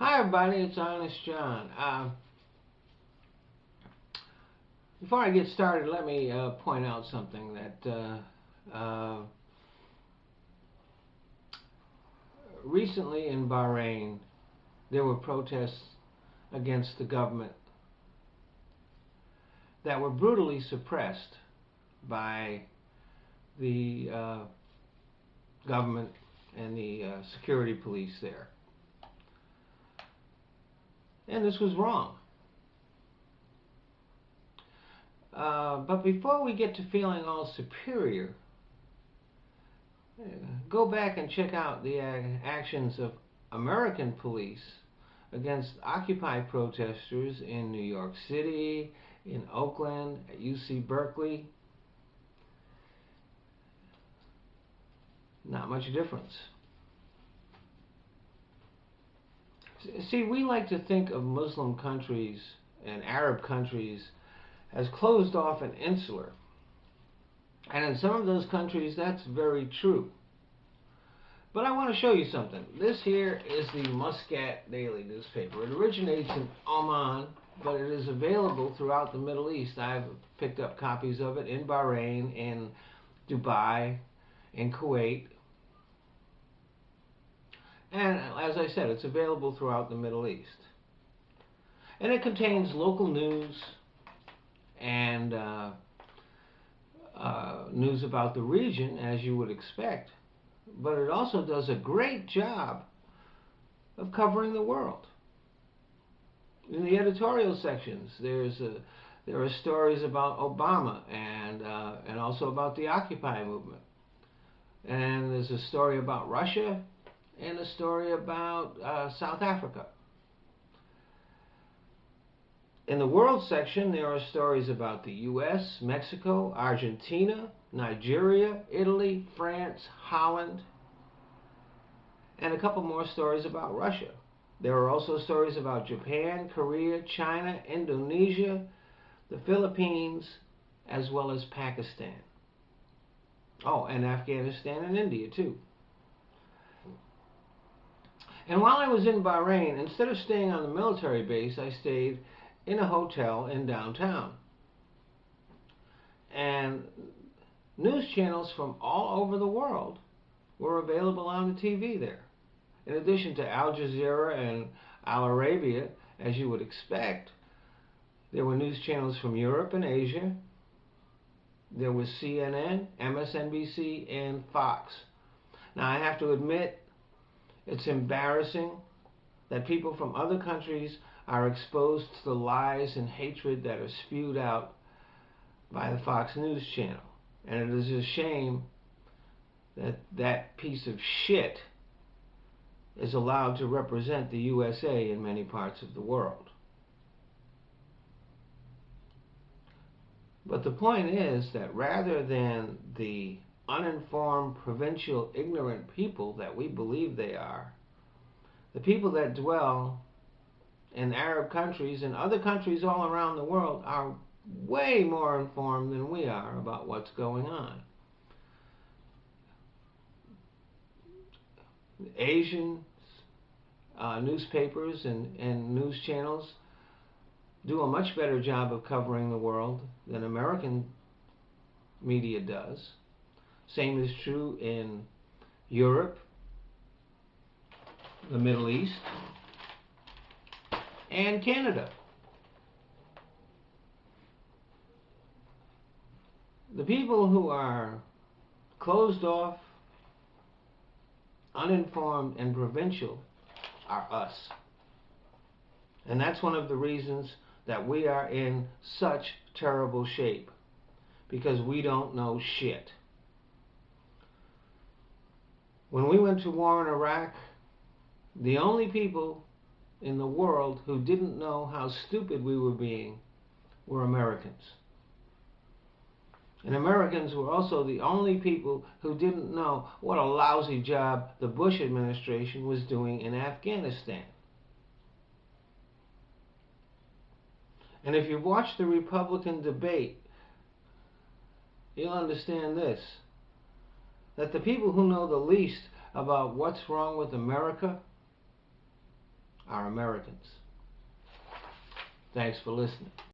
Hi everybody, it's Honest John. Before I get started, let me point out something that recently in Bahrain there were protests against the government that were brutally suppressed by the government and the security police there. And this was wrong. But before we get to feeling all superior, go back and check out the actions of American police against Occupy protesters in New York City, in Oakland, at UC Berkeley. Not much difference. See, we like to think of Muslim countries and Arab countries as closed off and insular. And in some of those countries, that's very true. But I want to show you something. This here is the Muscat Daily newspaper. It originates in Oman, but it is available throughout the Middle East. I've picked up copies of it in Bahrain, in Dubai, in Kuwait. And as I said, it's available throughout the Middle East. And it contains local news and news about the region, as you would expect. But it also does a great job of covering the world. In the editorial sections, there are stories about Obama and also about the Occupy movement. And there's a story about Russia and a story about South Africa. In the world section, there are stories about the U.S., Mexico, Argentina, Nigeria, Italy, France, Holland, and a couple more stories about Russia. There are also stories about Japan, Korea, China, Indonesia, the Philippines, as well as Pakistan. Oh, and Afghanistan and India, too. And while I was in Bahrain, instead of staying on the military base, I stayed in a hotel in downtown. And news channels from all over the world were available on the TV there. In addition to Al Jazeera and Al Arabiya, as you would expect, there were news channels from Europe and Asia. There was CNN, MSNBC, and Fox. Now, I have to admit, it's embarrassing that people from other countries are exposed to the lies and hatred that are spewed out by the Fox News channel. And it is a shame that that piece of shit is allowed to represent the USA in many parts of the world. But the point is that rather than the uninformed, provincial, ignorant people that we believe they are, the people that dwell in Arab countries and other countries all around the world are way more informed than we are about what's going on. Asian newspapers and news channels do a much better job of covering the world than American media does. Same is true in Europe, the Middle East, and Canada. The people who are closed off, uninformed, and provincial are us. And that's one of the reasons that we are in such terrible shape, because we don't know shit. When we went to war in Iraq, the only people in the world who didn't know how stupid we were being were Americans. And Americans were also the only people who didn't know what a lousy job the Bush administration was doing in Afghanistan. And if you watch the Republican debate, you'll understand this, that the people who know the least about what's wrong with America our Americans. Thanks for listening.